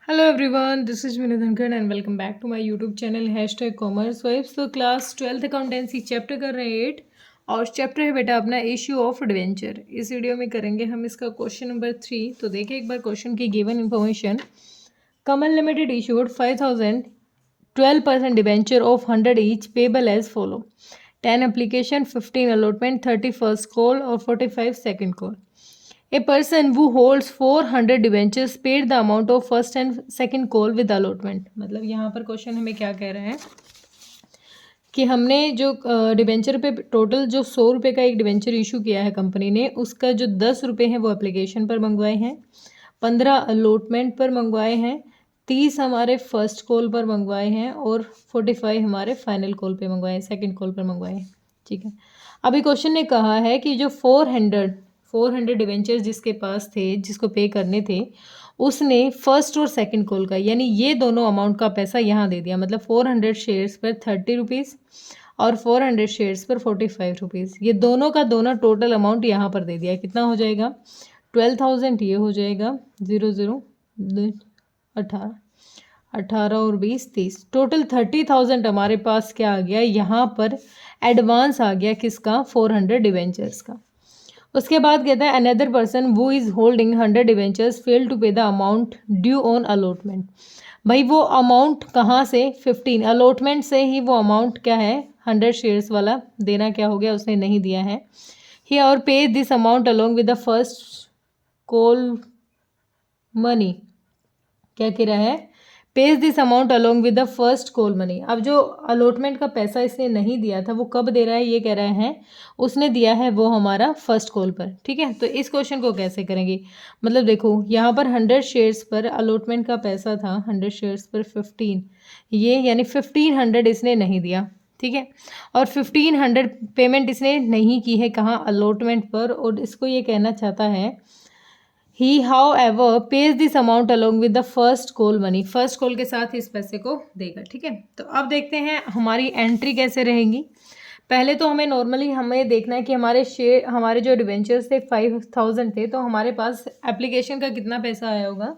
Hello everyone, this is Vinay Dhankar and welcome back to my YouTube channel #commerce vibes. तो class 12th accountancy chapter कर रहे हैं 8 और chapter है बेटा अपना इश्यू ऑफ डिवेंचर। इस वीडियो में करेंगे हम इसका क्वेश्चन नंबर 3। तो देखिए एक बार क्वेश्चन की given information. Kamal limited issued 5000 12% debenture of 100 each payable as follow 10 application 15 allotment 30 first call और 45 second call. A person who holds 400 debentures paid the amount of first and second call with allotment। मतलब यहाँ पर question हमें क्या कह रहे हैं कि हमने जो डिबेंचर पे टोटल जो 100 रुपये का एक डिबेंचर इशू किया है कंपनी ने, उसका जो 10 रुपये हैं वो एप्लीकेशन पर मंगवाए हैं, 15 अलॉटमेंट पर मंगवाए हैं, 30 हमारे फर्स्ट कॉल पर मंगवाए हैं और 45 हमारे फाइनल कॉल पे मंगवाए हैं, सेकेंड कॉल पर मंगवाए हैं। ठीक है, अभी क्वेश्चन ने कहा है कि जो 400 डिवेंचर्स जिसके पास थे, जिसको पे करने थे, उसने फर्स्ट और सेकंड कॉल का यानी ये दोनों अमाउंट का पैसा यहाँ दे दिया। मतलब 400 शेयर्स पर 30 रुपीज़ और 400 शेयर्स पर 45 रुपीज़, ये दोनों का दोनों टोटल अमाउंट यहाँ पर दे दिया। कितना हो जाएगा? 12,000 ये हो जाएगा, 0 18 18 और 20 30, टोटल 30,000 हमारे पास क्या आ गया यहाँ पर? एडवांस आ गया किसका? 400 डिवेंचर्स का। उसके बाद कहता है अनदर पर्सन वो is holding 100 debentures fail to pay the amount due on allotment. भाई वो अमाउंट कहाँ से? 15 अलॉटमेंट से ही वो अमाउंट क्या है? 100 शेयर्स वाला देना क्या हो गया? उसने नहीं दिया है। ही और पे this amount along with the first call money. क्या कह रहा है? Page this amount along with the first call money. अब जो अलॉटमेंट का पैसा इसने नहीं दिया था वो कब दे रहा है? ये कह रहा है उसने दिया है वो हमारा फर्स्ट कॉल पर। ठीक है, तो इस क्वेश्चन को कैसे करेंगे? मतलब देखो यहाँ पर 100 शेयर्स पर अलॉटमेंट का पैसा था, 100 शेयर्स पर 15, ये यानी 1500 इसने नहीं दिया। ठीक है, और 1500 पेमेंट इसने नहीं की है कहाँ? अलॉटमेंट पर। और इसको ये कहना चाहता है he however pays this amount along with the first call money, first call के साथ इस पैसे को देगा। ठीक है, तो अब देखते हैं हमारी एंट्री कैसे रहेंगी। पहले तो हमें नॉर्मली हमें देखना है कि हमारे शेयर, हमारे जो डिवेंचर्स थे 5000 थे, तो हमारे पास एप्लीकेशन का कितना पैसा आया होगा।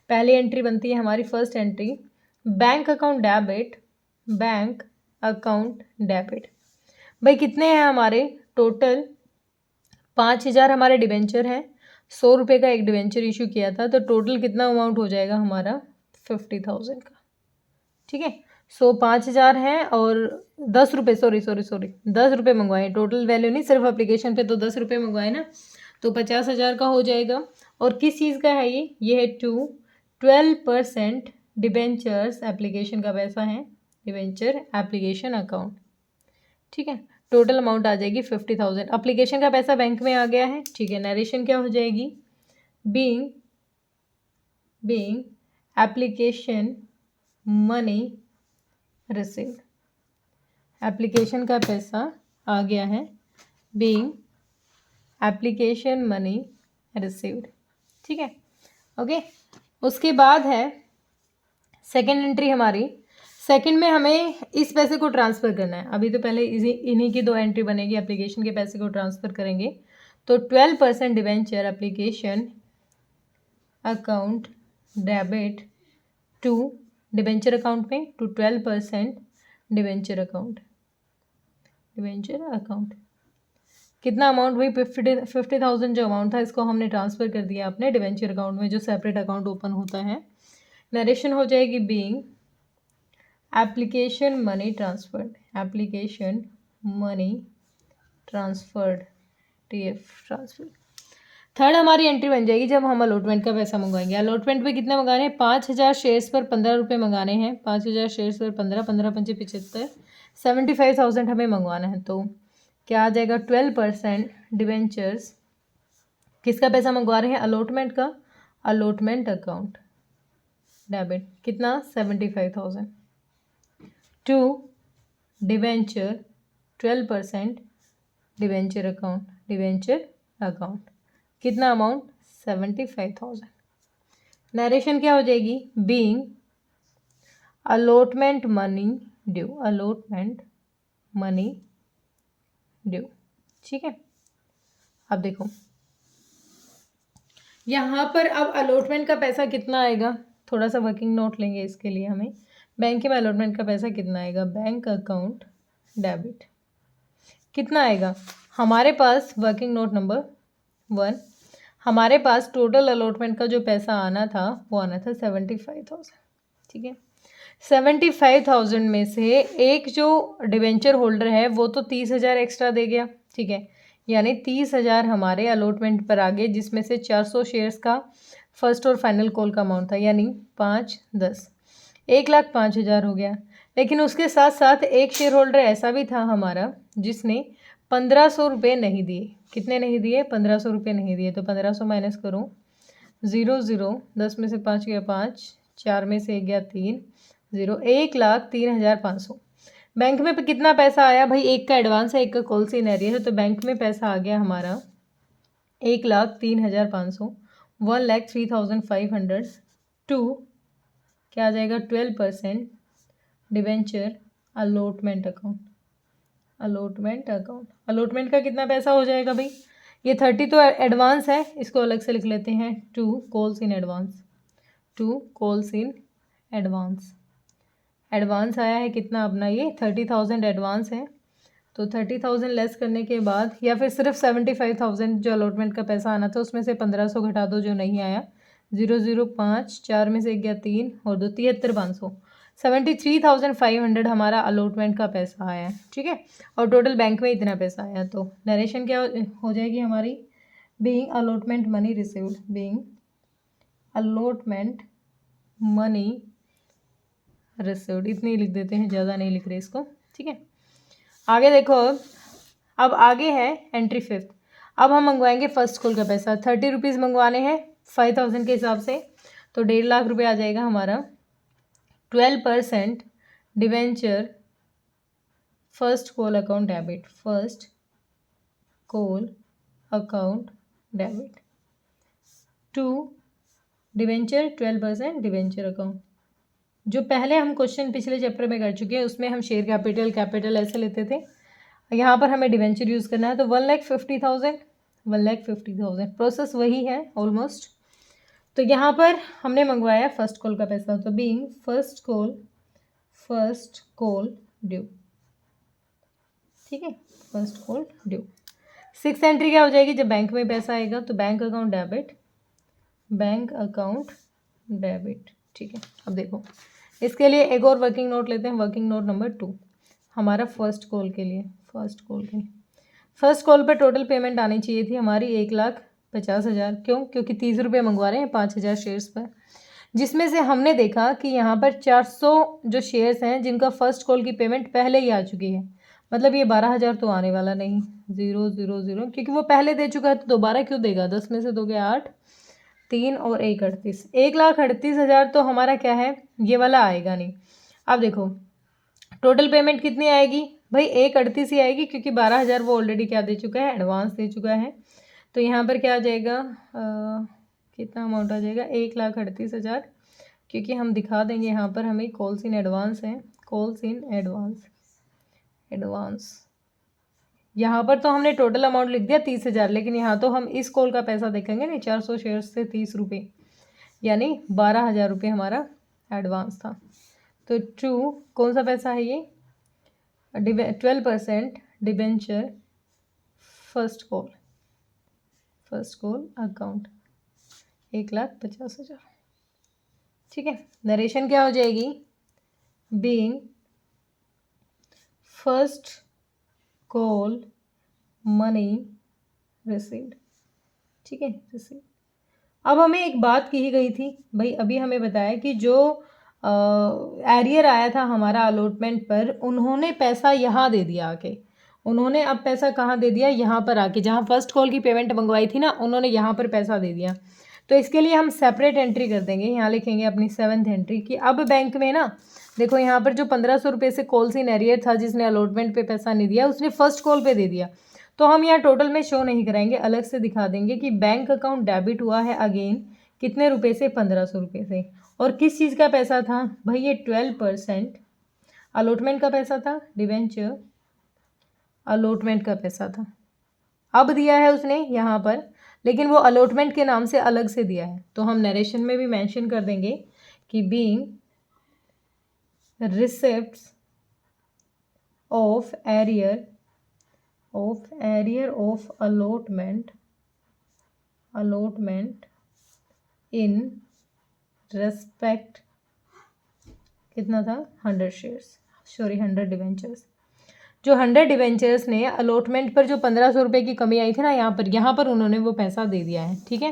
पहली एंट्री बनती है हमारी, first entry bank account debit, bank account debit. भाई कितने हैं हमारे? टोटल 5000 हमारे डिवेंचर हैं, 100 रुपये का एक डिवेंचर इशू किया था, तो टोटल कितना अमाउंट हो जाएगा हमारा? 50,000 का। ठीक है, 5000 हैं और 10 रुपये, सॉरी 10 रुपये मंगवाए, टोटल वैल्यू नहीं, सिर्फ एप्लीकेशन पे तो 10 रुपये मंगवाए ना, तो 50,000 का हो जाएगा। और किस चीज़ का है ये है 12% डिबेंचर्स एप्लीकेशन का पैसा है, डिबेंचर एप्लीकेशन अकाउंट। ठीक है, टोटल अमाउंट आ जाएगी 50,000। एप्लीकेशन का पैसा बैंक में आ गया है। ठीक है, नरेशन क्या हो जाएगी? Being application money received, application का पैसा आ गया है, बीइंग एप्लीकेशन मनी रिसीव्ड। ठीक है, ओके। उसके बाद है सेकेंड एंट्री हमारी। सेकंड में हमें इस पैसे को ट्रांसफ़र करना है। अभी तो पहले इन्हीं की 2 एंट्री बनेगी, एप्लीकेशन के पैसे को ट्रांसफ़र करेंगे। तो 12% debenture application account debit to debenture account में, टू 12% डिवेंचर अकाउंट, कितना अमाउंट? भाई 50,000 जो अमाउंट था इसको हमने ट्रांसफ़र कर दिया अपने डिवेंचर अकाउंट में, जो सेपरेट अकाउंट ओपन होता है। नरेशन हो जाएगी being application money transferred, application money transferred, TF transfer. Third हमारी एंट्री बन जाएगी जब हम अलॉटमेंट का पैसा मंगवाएंगे। अलॉटमेंट पे कितने मंगाने हैं? 5000 शेयर्स पर 15 रुपये मंगाने हैं, 5000 शेयर्स पर 15, 15 पंचे 75, 75,000 हमें मंगवाना है। तो क्या आ जाएगा? 12% डिवेंचर्स, किसका पैसा मंगवा रहे हैं? अलॉटमेंट का, अलॉटमेंट अकाउंट डेबिट, कितना? 75,000 टू डिवेंचर 12% डिवेंचर अकाउंट, कितना अमाउंट? 75,000। नरेशन क्या हो जाएगी? Being allotment money due, allotment money due. ठीक है, अब देखो यहाँ पर अब अलॉटमेंट का पैसा कितना आएगा? थोड़ा सा वर्किंग नोट लेंगे इसके लिए हमें। बैंक में अलॉटमेंट का पैसा कितना आएगा, बैंक अकाउंट डेबिट कितना आएगा हमारे पास, वर्किंग नोट नंबर 1, हमारे पास टोटल अलॉटमेंट का जो पैसा आना था वो आना था 75,000। ठीक है, 75,000 में से एक जो डिवेंचर होल्डर है वो तो 30,000 एक्स्ट्रा दे गया। ठीक है, यानी 30,000 हमारे अलॉटमेंट पर आ गए, जिसमें से 400 शेयर्स का फर्स्ट और फाइनल कॉल का अमाउंट था, यानी 5 10 1,05,000 हो गया। लेकिन उसके साथ साथ एक शेयर होल्डर ऐसा भी था हमारा जिसने 1,500 रुपये नहीं दिए। कितने नहीं दिए, 1,500 रुपये नहीं दिए। तो 1,500 माइनस करो, 0 0, 10 में से 5 गया 5, 4 में से 1 गया 3, 0, 1,03,500। बैंक में कितना पैसा आया भाई, एक का एडवांस है एक का कॉल सी एरियर है, तो बैंक में पैसा आ गया हमारा 1,03,500, 1,03,500 टू क्या आ जाएगा 12% डिवेंचर अलॉटमेंट अकाउंट। अलॉटमेंट का कितना पैसा हो जाएगा भाई, ये 30 तो एडवांस है, इसको अलग से लिख लेते हैं, to calls in advance. Advance आया है कितना अपना, ये 30,000 एडवांस है। तो 30,000 लेस करने के बाद, या फिर सिर्फ 75,000 जो अलॉटमेंट का पैसा आना था उसमें से 1,500 घटा दो जो नहीं आया, 0 0 5, 4 में से 1 गया 3 और 2 73,500, 73,500 हमारा अलॉटमेंट का पैसा आया है। ठीक है, और टोटल बैंक में इतना पैसा आया। तो नरेशन क्या हो जाएगी हमारी, being allotment money received, being allotment money received, इतनी लिख देते हैं, ज़्यादा नहीं लिख रहे इसको। ठीक है, आगे देखो, अब आगे है एंट्री 5। अब हम मंगवाएंगे फर्स्ट कॉल का पैसा, 30 रुपीज़ मंगवाने हैं 5,000 के हिसाब से, तो 1.5 लाख रुपये आ जाएगा हमारा। 12% debenture first call account debit, first call account debit to debenture 12% debenture account. जो पहले हम क्वेश्चन पिछले चैप्टर में कर चुके हैं उसमें हम शेयर कैपिटल ऐसे लेते थे, यहाँ पर हमें डिवेंचर यूज़ करना है। तो 1,50,000 प्रोसेस वही है ऑलमोस्ट। तो यहाँ पर हमने मंगवाया फर्स्ट कॉल का पैसा, तो बीइंग फर्स्ट कॉल ड्यू। ठीक है, first call due. 6th entry क्या हो जाएगी, जब बैंक में पैसा आएगा तो बैंक अकाउंट डेबिट। ठीक है, अब देखो इसके लिए एक और वर्किंग नोट लेते हैं, वर्किंग नोट नंबर 2 हमारा फर्स्ट कॉल के लिए। फर्स्ट कॉल पर टोटल पेमेंट आनी चाहिए थी हमारी 1,50,000। क्यों, क्योंकि 30 रुपये मंगवा रहे हैं 5,000 शेयर्स पर, जिसमें से हमने देखा कि यहाँ पर 400 जो शेयर्स हैं जिनका फर्स्ट कॉल की पेमेंट पहले ही आ चुकी है, मतलब ये 12,000 तो आने वाला नहीं, 0 0 0, क्योंकि वो पहले दे चुका है तो दोबारा क्यों देगा। 10 में से 2 गया 8, 3 और 1 38, 1,38,000 तो हमारा क्या है, ये वाला आएगा नहीं। अब देखो टोटल पेमेंट कितनी आएगी भाई, 1,38 ही आएगी, क्योंकि 12,000 वो ऑलरेडी क्या दे चुका है, एडवांस दे चुका है। तो यहाँ पर क्या आ जाएगा, कितना अमाउंट आ जाएगा, 1,38,000, क्योंकि हम दिखा देंगे यहाँ पर हमें कॉल्स इन एडवांस हैं, कॉल्स इन एडवांस। यहाँ पर तो हमने टोटल अमाउंट लिख दिया 30,000, लेकिन यहाँ तो हम इस कॉल का पैसा देखेंगे नहीं, 400 शेयर्स से 30 रुपये, यानी 12,000 रुपये हमारा एडवांस था। तो ट्रू कौन सा पैसा है ये, 12% डिबेंचर फर्स्ट कॉल अकाउंट, 1,50,000। ठीक है, नरेशन क्या हो जाएगी, being first call money received. ठीक है, रिसीव्ड। अब हमें एक बात कही गई थी भाई, अभी हमें बताया कि जो एरियर आया था हमारा अलॉटमेंट पर, उन्होंने पैसा यहाँ दे दिया आके, उन्होंने अब पैसा कहाँ दे दिया, यहाँ पर आके, जहाँ फर्स्ट कॉल की पेमेंट मंगवाई थी ना, उन्होंने यहाँ पर पैसा दे दिया। तो इसके लिए हम सेपरेट एंट्री कर देंगे, यहाँ लिखेंगे अपनी 7th एंट्री कि अब बैंक में ना देखो, यहाँ पर जो 1,500 रुपये से कॉल्स इन एरियर था जिसने अलॉटमेंट पे पैसा नहीं दिया, उसने फर्स्ट कॉल पे दे दिया। तो हम यहाँ टोटल में शो नहीं कराएंगे, अलग से दिखा देंगे कि बैंक अकाउंट डेबिट हुआ है अगेन कितने रुपए से, 1,500 रुपये से। और किस चीज़ का पैसा था भाई, ये 12% अलॉटमेंट का पैसा था, डिवेंचर अलॉटमेंट का पैसा था। अब दिया है उसने यहाँ पर, लेकिन वो अलॉटमेंट के नाम से अलग से दिया है, तो हम नरेशन में भी मेंशन कर देंगे कि being receipts of arrear of allotment in respect कितना था 100 शेयर्स, सॉरी 100 डिवेंचर्स। जो 100 डिवेंचर्स ने अलॉटमेंट पर जो 1500 रुपये की कमी आई थी ना, यहाँ पर उन्होंने वो पैसा दे दिया है। ठीक है,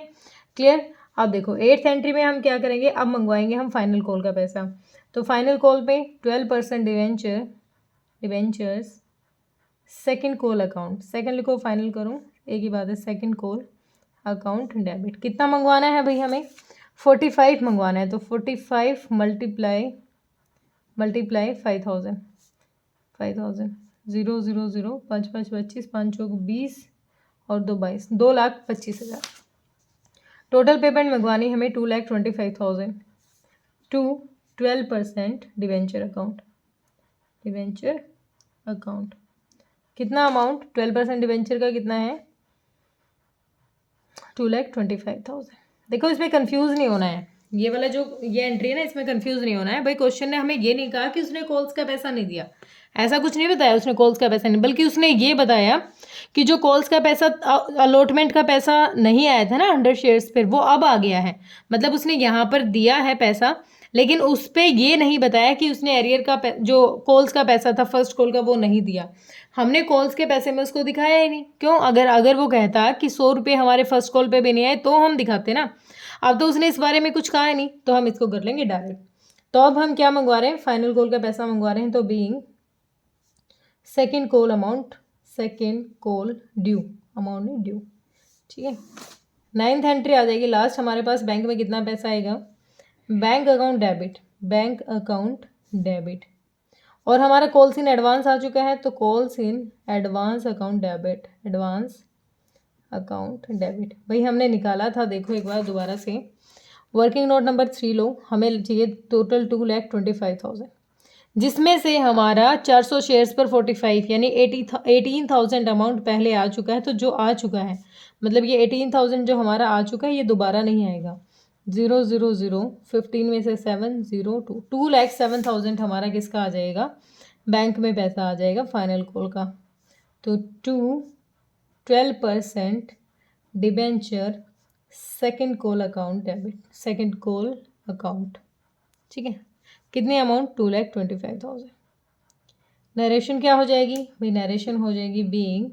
क्लियर। अब देखो 8th एंट्री में हम क्या करेंगे, अब मंगवाएंगे हम फाइनल कॉल का पैसा। तो फाइनल कॉल पे 12% debentures second call account, second लिखो फाइनल करो, एक ही बात है, सेकंड कॉल अकाउंट डेबिट। कितना मंगवाना है भाई हमें, 45 मंगवाना है। तो 45 मल्टीप्लाई 5000, 0 0 0 5 5 25 5 चौक 20 और 2 22, 2,25,000। टोटल पेमेंट मंगवानी हमें 2,25,000 टू 12% डिवेंचर अकाउंट। कितना अमाउंट, 12% डिवेंचर का कितना है, 2,25,000। देखो इसमें कंफ्यूज नहीं होना है, ये वाला जो ये एंट्री है ना, इसमें कंफ्यूज नहीं होना है भाई। क्वेश्चन ने हमें ये नहीं कहा कि उसने कॉल्स का पैसा नहीं दिया, ऐसा कुछ नहीं बताया उसने कॉल्स का पैसा नहीं, बल्कि उसने ये बताया कि जो कॉल्स का पैसा अलॉटमेंट का पैसा नहीं आया था ना 100 शेयर्स पर, वो अब आ गया है। मतलब उसने यहाँ पर दिया है पैसा, लेकिन उस पर ये नहीं बताया कि उसने एरियर का जो कॉल्स का पैसा था फर्स्ट कॉल का वो नहीं दिया। हमने कॉल्स के पैसे में उसको दिखाया ही नहीं। क्यों, अगर वो कहता कि 100 रुपये हमारे फर्स्ट कॉल पे भी नहीं आए तो हम दिखाते ना। अब तो उसने इस बारे में कुछ कहा है नहीं, तो हम इसको कर लेंगे डायरेक्ट। तो अब हम क्या मंगवा रहे हैं, फाइनल कॉल का पैसा मंगवा रहे हैं। तो being second call amount, second call due, amount नहीं ड्यू। ठीक है, 9th एंट्री आ जाएगी लास्ट हमारे पास। बैंक में कितना पैसा आएगा, बैंक अकाउंट डेबिट। और हमारा कॉल्स इन एडवांस आ चुका है, तो calls in advance account debit भाई हमने निकाला था। देखो एक बार दोबारा से, वर्किंग नोट नंबर 3 लो, हमें चाहिए टोटल 2,25,000, जिसमें से हमारा 400 शेयर्स पर 45 यानी 18,000 अमाउंट पहले आ चुका है। तो जो आ चुका है मतलब ये 18,000 जो हमारा आ चुका है ये दोबारा नहीं आएगा। 0 0 0 15 में से 7 0 2 2,07,000 हमारा किसका आ जाएगा, बैंक में पैसा आ जाएगा फाइनल कॉल का। तो 12% debenture second call account debit, second call account. ठीक है, कितनी अमाउंट, 2,25,000। नरेशन क्या हो जाएगी भाई, नरेशन हो जाएगी बीइंग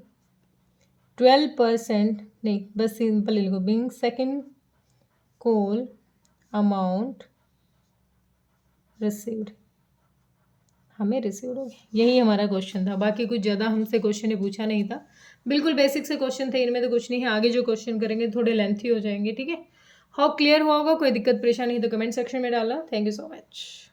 12%, नहीं बस सिंपल लिखो, being second call amount received, हमें रिसीव्ड हो गया। यही हमारा क्वेश्चन था, बाकी कुछ ज़्यादा हमसे क्वेश्चन ने पूछा नहीं था, बिल्कुल बेसिक से क्वेश्चन थे, इनमें तो कुछ नहीं है। आगे जो क्वेश्चन करेंगे थोड़े लेंथी हो जाएंगे। ठीक है, हाउ क्लियर हुआ होगा, कोई दिक्कत परेशानी है तो कमेंट सेक्शन में डालना। Thank you so much.